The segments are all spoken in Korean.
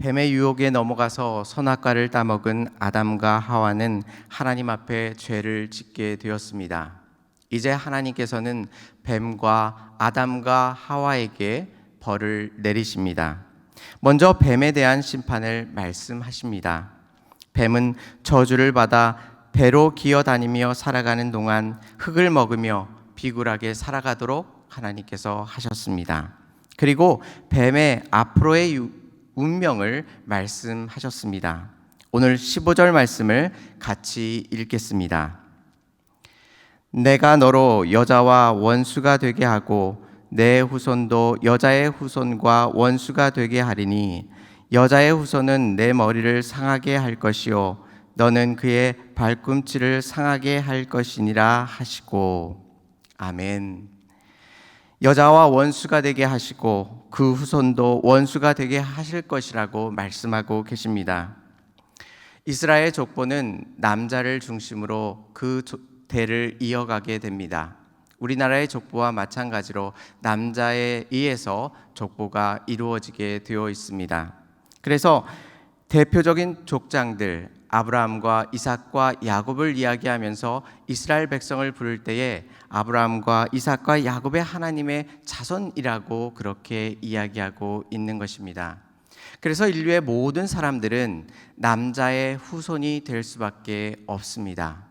뱀의 유혹에 넘어가서 선악과를 따먹은 아담과 하와는 하나님 앞에 죄를 짓게 되었습니다. 이제 하나님께서는 뱀과 아담과 하와에게 벌을 내리십니다. 먼저 뱀에 대한 심판을 말씀하십니다. 뱀은 저주를 받아 배로 기어다니며 살아가는 동안 흙을 먹으며 비굴하게 살아가도록 하나님께서 하셨습니다. 그리고 뱀의 앞으로의 운명을 말씀하셨습니다. 오늘 15절 말씀을 같이 읽겠습니다. 내가 너로 여자와 원수가 되게 하고 내 후손도 여자의 후손과 원수가 되게 하리니 여자의 후손은 내 머리를 상하게 할 것이요 너는 그의 발꿈치를 상하게 할 것이니라 하시고. 아멘. 여자와 원수가 되게 하시고 그 후손도 원수가 되게 하실 것이라고 말씀하고 계십니다. 이스라엘 족보는 남자를 중심으로 그 대를 이어가게 됩니다. 우리나라의 족보와 마찬가지로 남자에 의해서 족보가 이루어지게 되어 있습니다. 그래서 대표적인 족장들 아브라함과 이삭과 야곱을 이야기하면서 이스라엘 백성을 부를 때에 아브라함과 이삭과 야곱의 하나님의 자손이라고 그렇게 이야기하고 있는 것입니다. 그래서 인류의 모든 사람들은 남자의 후손이 될 수밖에 없습니다.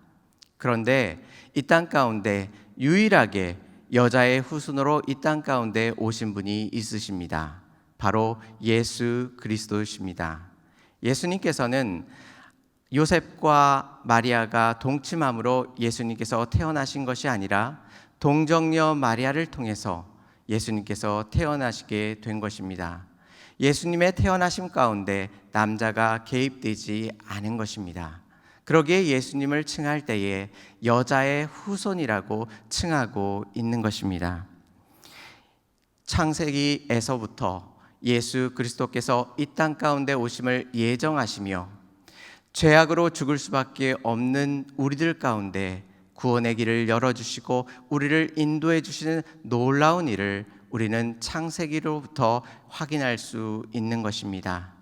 그런데 이 땅 가운데 유일하게 여자의 후손으로 이 땅 가운데 오신 분이 있으십니다. 바로 예수 그리스도이십니다. 예수님께서는 요셉과 마리아가 동침함으로 예수님께서 태어나신 것이 아니라 동정녀 마리아를 통해서 예수님께서 태어나시게 된 것입니다. 예수님의 태어나심 가운데 남자가 개입되지 않은 것입니다. 그러기에 예수님을 칭할 때에 여자의 후손이라고 칭하고 있는 것입니다. 창세기에서부터 예수 그리스도께서 이 땅 가운데 오심을 예정하시며 죄악으로 죽을 수밖에 없는 우리들 가운데 구원의 길을 열어주시고 우리를 인도해 주시는 놀라운 일을 우리는 창세기로부터 확인할 수 있는 것입니다.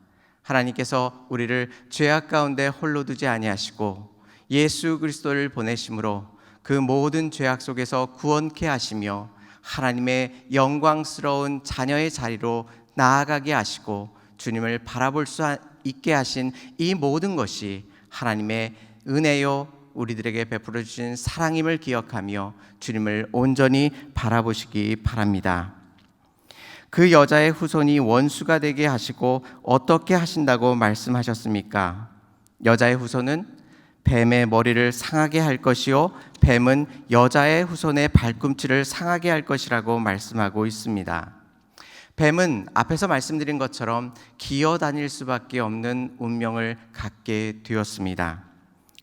하나님께서 우리를 죄악 가운데 홀로 두지 아니하시고 예수 그리스도를 보내심으로 그 모든 죄악 속에서 구원케 하시며 하나님의 영광스러운 자녀의 자리로 나아가게 하시고 주님을 바라볼 수 있게 하신 이 모든 것이 하나님의 은혜요 우리들에게 베풀어 주신 사랑임을 기억하며 주님을 온전히 바라보시기 바랍니다. 그 여자의 후손이 원수가 되게 하시고 어떻게 하신다고 말씀하셨습니까? 여자의 후손은 뱀의 머리를 상하게 할 것이요 뱀은 여자의 후손의 발꿈치를 상하게 할 것이라고 말씀하고 있습니다. 뱀은 앞에서 말씀드린 것처럼 기어다닐 수밖에 없는 운명을 갖게 되었습니다.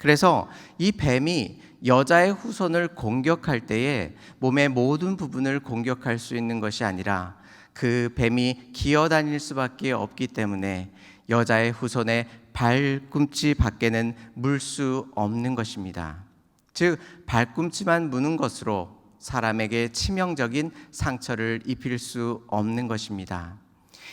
그래서 이 뱀이 여자의 후손을 공격할 때에 몸의 모든 부분을 공격할 수 있는 것이 아니라 그 뱀이 기어다닐 수밖에 없기 때문에 여자의 후손의 발꿈치 밖에는 물 수 없는 것입니다. 즉 발꿈치만 무는 것으로 사람에게 치명적인 상처를 입힐 수 없는 것입니다.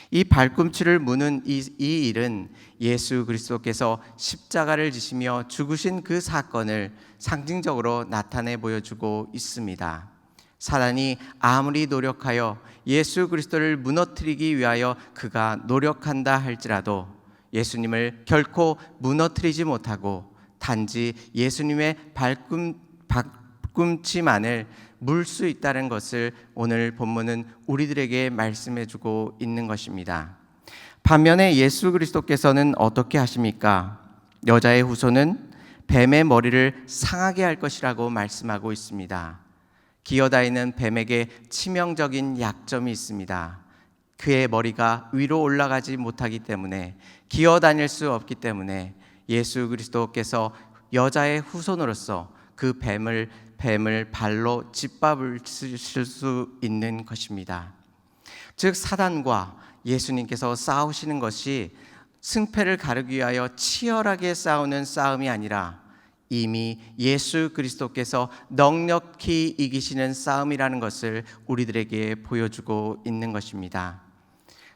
이 발꿈치를 무는 이 일은 예수 그리스도께서 십자가를 지시며 죽으신 그 사건을 상징적으로 나타내 보여주고 있습니다. 사단이 아무리 노력하여 예수 그리스도를 무너뜨리기 위하여 그가 노력한다 할지라도 예수님을 결코 무너뜨리지 못하고 단지 예수님의 발꿈치만을 물 수 있다는 것을 오늘 본문은 우리들에게 말씀해주고 있는 것입니다. 반면에 예수 그리스도께서는 어떻게 하십니까? 여자의 후손은 뱀의 머리를 상하게 할 것이라고 말씀하고 있습니다. 기어다니는 뱀에게 치명적인 약점이 있습니다. 그의 머리가 위로 올라가지 못하기 때문에 기어다닐 수 없기 때문에 예수 그리스도께서 여자의 후손으로서 그 뱀을 발로 짓밟으실 수 있는 것입니다. 즉 사단과 예수님께서 싸우시는 것이 승패를 가르기 위하여 치열하게 싸우는 싸움이 아니라 이미 예수 그리스도께서 넉넉히 이기시는 싸움이라는 것을 우리들에게 보여주고 있는 것입니다.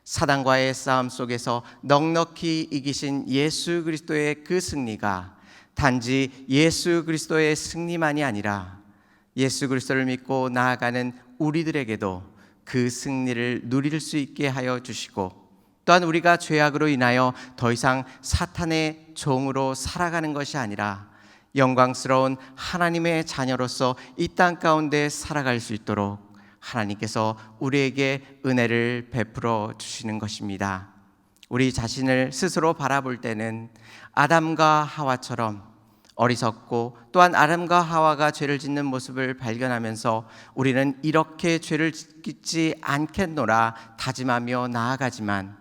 사단과의 싸움 속에서 넉넉히 이기신 예수 그리스도의 그 승리가 단지 예수 그리스도의 승리만이 아니라 예수 그리스도를 믿고 나아가는 우리들에게도 그 승리를 누릴 수 있게 하여 주시고, 또한 우리가 죄악으로 인하여 더 이상 사탄의 종으로 살아가는 것이 아니라 영광스러운 하나님의 자녀로서 이 땅 가운데 살아갈 수 있도록 하나님께서 우리에게 은혜를 베풀어 주시는 것입니다. 우리 자신을 스스로 바라볼 때는 아담과 하와처럼 어리석고, 또한 아담과 하와가 죄를 짓는 모습을 발견하면서 우리는 이렇게 죄를 짓지 않겠노라 다짐하며 나아가지만,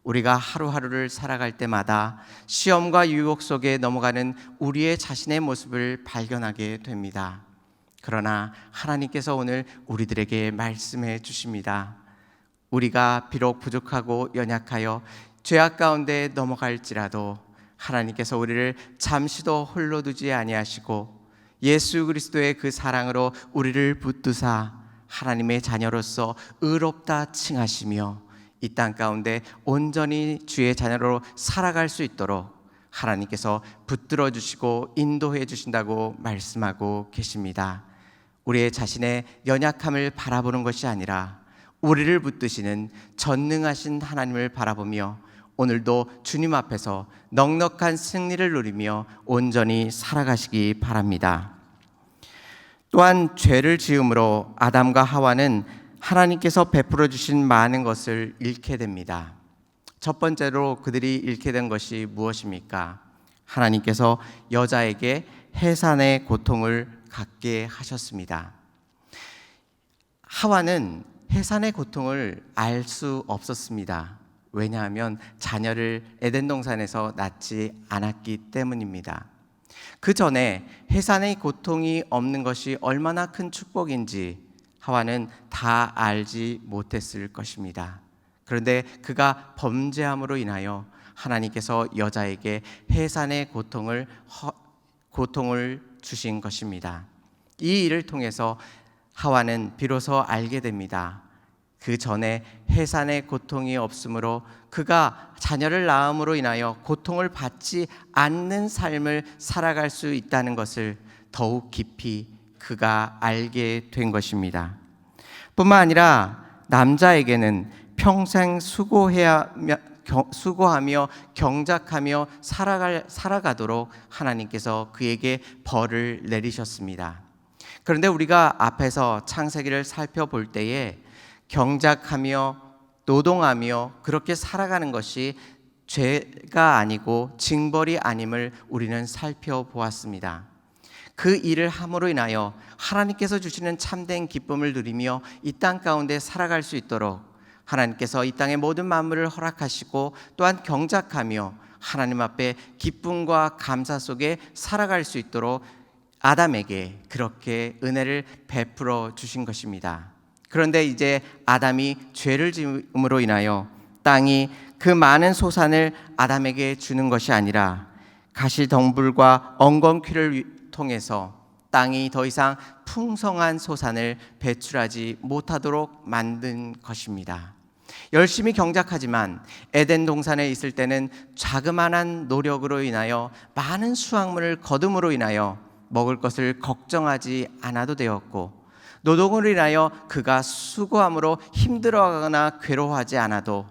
우리가 하루하루를 살아갈 때마다 시험과 유혹 속에 넘어가는 우리의 자신의 모습을 발견하게 됩니다. 그러나 하나님께서 오늘 우리들에게 말씀해 주십니다. 우리가 비록 부족하고 연약하여 죄악 가운데 넘어갈지라도 하나님께서 우리를 잠시도 홀로 두지 아니하시고 예수 그리스도의 그 사랑으로 우리를 붙드사 하나님의 자녀로서 의롭다 칭하시며 이 땅 가운데 온전히 주의 자녀로 살아갈 수 있도록 하나님께서 붙들어 주시고 인도해 주신다고 말씀하고 계십니다. 우리의 자신의 연약함을 바라보는 것이 아니라 우리를 붙드시는 전능하신 하나님을 바라보며 오늘도 주님 앞에서 넉넉한 승리를 누리며 온전히 살아가시기 바랍니다. 또한 죄를 지음으로 아담과 하와는 하나님께서 베풀어 주신 많은 것을 잃게 됩니다. 첫 번째로 그들이 잃게 된 것이 무엇입니까? 하나님께서 여자에게 해산의 고통을 갖게 하셨습니다. 하와는 해산의 고통을 알 수 없었습니다. 왜냐하면 자녀를 에덴 동산에서 낳지 않았기 때문입니다. 그 전에 해산의 고통이 없는 것이 얼마나 큰 축복인지 하와는 다 알지 못했을 것입니다. 그런데 그가 범죄함으로 인하여 하나님께서 여자에게 해산의 고통을 주신 것입니다. 이 일을 통해서 하와는 비로소 알게 됩니다. 그 전에 해산의 고통이 없으므로 그가 자녀를 낳음으로 인하여 고통을 받지 않는 삶을 살아갈 수 있다는 것을 더욱 깊이 그가 알게 된 것입니다. 뿐만 아니라 남자에게는 평생 수고하며 경작하며 살아가도록 하나님께서 그에게 벌을 내리셨습니다. 그런데 우리가 앞에서 창세기를 살펴볼 때에 경작하며 노동하며 그렇게 살아가는 것이 죄가 아니고 징벌이 아님을 우리는 살펴보았습니다. 그 일을 함으로 인하여 하나님께서 주시는 참된 기쁨을 누리며 이 땅 가운데 살아갈 수 있도록 하나님께서 이 땅의 모든 만물을 허락하시고 또한 경작하며 하나님 앞에 기쁨과 감사 속에 살아갈 수 있도록 아담에게 그렇게 은혜를 베풀어 주신 것입니다. 그런데 이제 아담이 죄를 지음으로 인하여 땅이 그 많은 소산을 아담에게 주는 것이 아니라 가시덤불과 엉겅퀴를 통해서 땅이 더 이상 풍성한 소산을 배출하지 못하도록 만든 것입니다. 열심히 경작하지만 에덴 동산에 있을 때는 자그마한 노력으로 인하여 많은 수확물을 거둠으로 인하여 먹을 것을 걱정하지 않아도 되었고, 노동으로 인하여 그가 수고함으로 힘들어하거나 괴로워하지 않아도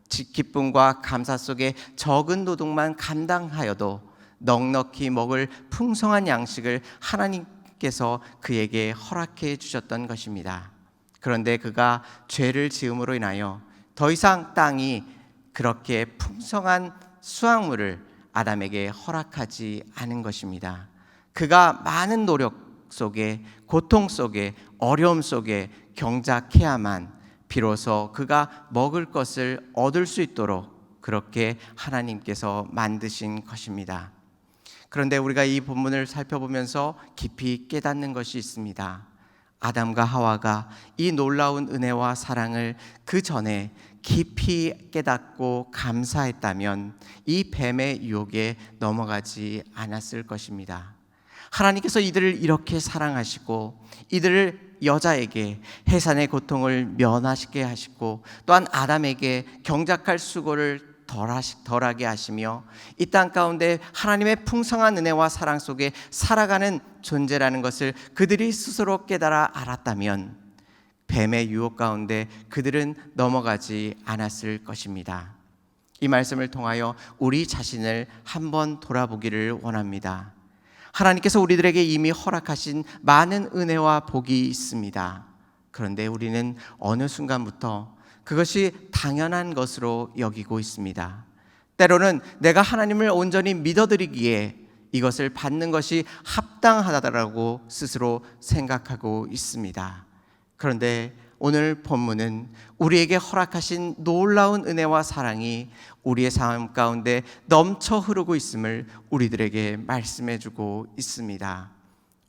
기쁨과 감사 속에 적은 노동만 감당하여도 넉넉히 먹을 풍성한 양식을 하나님께서 그에게 허락해 주셨던 것입니다. 그런데 그가 죄를 지음으로 인하여 더 이상 땅이 그렇게 풍성한 수확물을 아담에게 허락하지 않은 것입니다. 그가 많은 노력 속에, 고통 속에, 어려움 속에 경작해야만 비로소 그가 먹을 것을 얻을 수 있도록 그렇게 하나님께서 만드신 것입니다. 그런데 우리가 이 본문을 살펴보면서 깊이 깨닫는 것이 있습니다. 아담과 하와가 이 놀라운 은혜와 사랑을 그 전에 깊이 깨닫고 감사했다면 이 뱀의 유혹에 넘어가지 않았을 것입니다. 하나님께서 이들을 이렇게 사랑하시고 이들을 여자에게 해산의 고통을 면하시게 하시고, 또한 아담에게 경작할 수고를 덜하게 하시며, 이 땅 가운데 하나님의 풍성한 은혜와 사랑 속에 살아가는 존재라는 것을 그들이 스스로 깨달아 알았다면 뱀의 유혹 가운데 그들은 넘어가지 않았을 것입니다. 이 말씀을 통하여 우리 자신을 한번 돌아보기를 원합니다. 하나님께서 우리들에게 이미 허락하신 많은 은혜와 복이 있습니다. 그런데 우리는 어느 순간부터 그것이 당연한 것으로 여기고 있습니다. 때로는 내가 하나님을 온전히 믿어드리기에 이것을 받는 것이 합당하다라고 스스로 생각하고 있습니다. 그런데 오늘 본문은 우리에게 허락하신 놀라운 은혜와 사랑이 우리의 삶 가운데 넘쳐 흐르고 있음을 우리들에게 말씀해 주고 있습니다.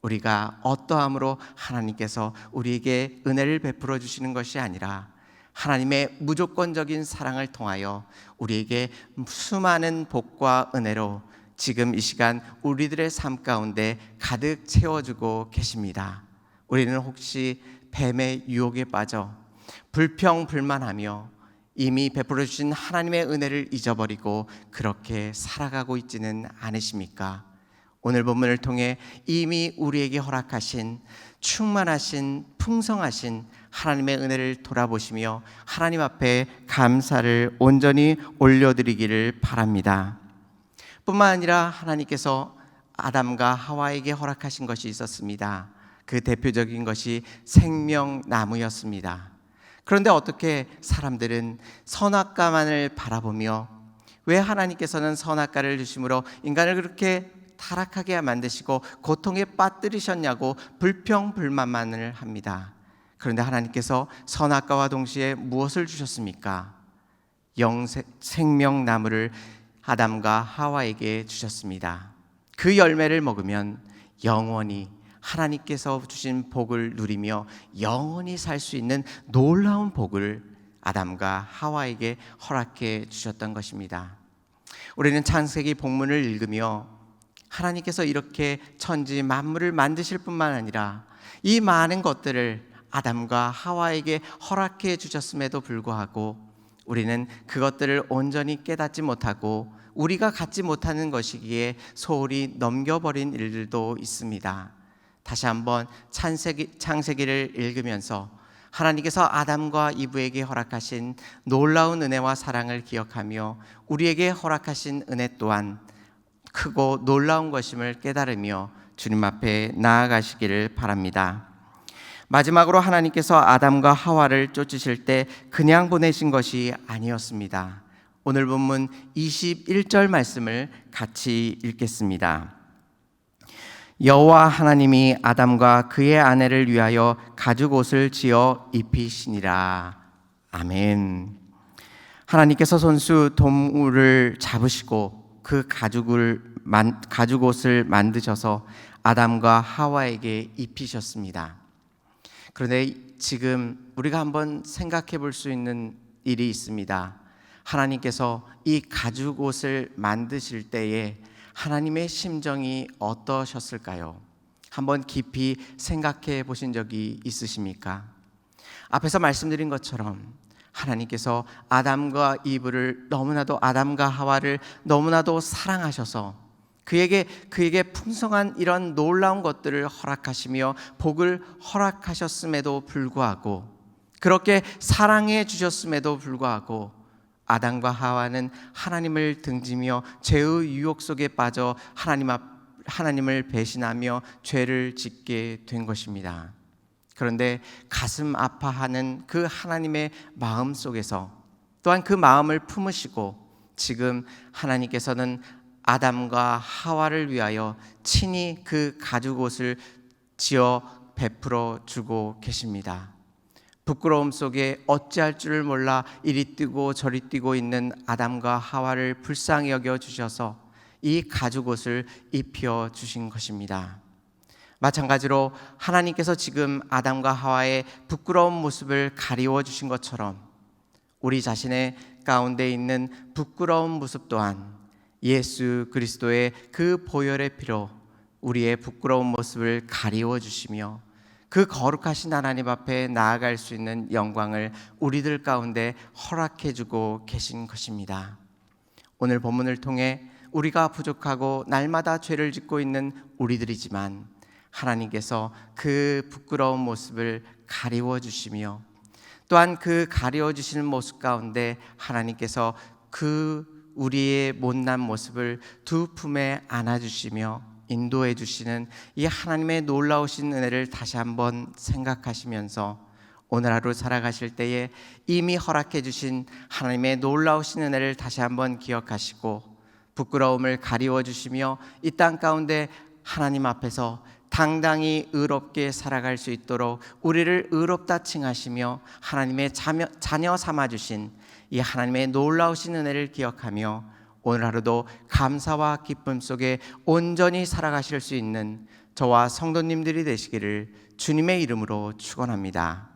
우리가 어떠함으로 하나님께서 우리에게 은혜를 베풀어 주시는 것이 아니라 하나님의 무조건적인 사랑을 통하여 우리에게 수많은 복과 은혜로 지금 이 시간 우리들의 삶 가운데 가득 채워주고 계십니다. 우리는 혹시 뱀의 유혹에 빠져 불평불만하며 이미 베풀어 주신 하나님의 은혜를 잊어버리고 그렇게 살아가고 있지는 않으십니까? 오늘 본문을 통해 이미 우리에게 허락하신 충만하신 풍성하신 하나님의 은혜를 돌아보시며 하나님 앞에 감사를 온전히 올려드리기를 바랍니다. 뿐만 아니라 하나님께서 아담과 하와에게 허락하신 것이 있었습니다. 그 대표적인 것이 생명나무였습니다. 그런데 어떻게 사람들은 선악과만을 바라보며 왜 하나님께서는 선악과를 주심으로 인간을 그렇게 타락하게 만드시고 고통에 빠뜨리셨냐고 불평불만만을 합니다. 그런데 하나님께서 선악과와 동시에 무엇을 주셨습니까? 생명나무를 아담과 하와에게 주셨습니다. 그 열매를 먹으면 영원히 하나님께서 주신 복을 누리며 영원히 살 수 있는 놀라운 복을 아담과 하와에게 허락해 주셨던 것입니다. 우리는 창세기 본문을 읽으며 하나님께서 이렇게 천지 만물을 만드실 뿐만 아니라 이 많은 것들을 아담과 하와에게 허락해 주셨음에도 불구하고 우리는 그것들을 온전히 깨닫지 못하고 우리가 갖지 못하는 것이기에 소홀히 넘겨버린 일들도 있습니다. 다시 한번 창세기를 읽으면서 하나님께서 아담과 이브에게 허락하신 놀라운 은혜와 사랑을 기억하며 우리에게 허락하신 은혜 또한 크고 놀라운 것임을 깨달으며 주님 앞에 나아가시기를 바랍니다. 마지막으로 하나님께서 아담과 하와를 쫓으실 때 그냥 보내신 것이 아니었습니다. 오늘 본문 21절 말씀을 같이 읽겠습니다. 여호와 하나님이 아담과 그의 아내를 위하여 가죽옷을 지어 입히시니라. 아멘. 하나님께서 손수 동물을 잡으시고 그 가죽옷을 만드셔서 아담과 하와에게 입히셨습니다. 그런데 지금 우리가 한번 생각해 볼 수 있는 일이 있습니다. 하나님께서 이 가죽옷을 만드실 때에 하나님의 심정이 어떠셨을까요? 한번 깊이 생각해 보신 적이 있으십니까? 앞에서 말씀드린 것처럼 하나님께서 아담과 하와를 너무나도 사랑하셔서 그에게 풍성한 이런 놀라운 것들을 허락하시며 복을 허락하셨음에도 불구하고, 그렇게 사랑해 주셨음에도 불구하고 아담과 하와는 하나님을 등지며 죄의 유혹 속에 빠져 하나님을 배신하며 죄를 짓게 된 것입니다. 그런데 가슴 아파하는 그 하나님의 마음 속에서 또한 그 마음을 품으시고 지금 하나님께서는 아담과 하와를 위하여 친히 그 가죽옷을 지어 베풀어 주고 계십니다. 부끄러움 속에 어찌할 줄을 몰라 이리 뛰고 저리 뛰고 있는 아담과 하와를 불쌍히 여겨 주셔서 이 가죽옷을 입혀 주신 것입니다. 마찬가지로 하나님께서 지금 아담과 하와의 부끄러운 모습을 가리워 주신 것처럼 우리 자신의 가운데 있는 부끄러운 모습 또한 예수 그리스도의 그 보혈의 피로 우리의 부끄러운 모습을 가리워 주시며 그 거룩하신 하나님 앞에 나아갈 수 있는 영광을 우리들 가운데 허락해 주고 계신 것입니다. 오늘 본문을 통해 우리가 부족하고 날마다 죄를 짓고 있는 우리들이지만 하나님께서 그 부끄러운 모습을 가리워 주시며 또한 그 가리워 주시는 모습 가운데 하나님께서 그 우리의 못난 모습을 두 품에 안아 주시며 인도해 주시는 이 하나님의 놀라우신 은혜를 다시 한번 생각하시면서 오늘 하루 살아가실 때에 이미 허락해 주신 하나님의 놀라우신 은혜를 다시 한번 기억하시고 부끄러움을 가리워 주시며 이 땅 가운데 하나님 앞에서 당당히 의롭게 살아갈 수 있도록 우리를 의롭다 칭하시며 하나님의 자녀 삼아 주신 이 하나님의 놀라우신 은혜를 기억하며 오늘 하루도 감사와 기쁨 속에 온전히 살아가실 수 있는 저와 성도님들이 되시기를 주님의 이름으로 축원합니다.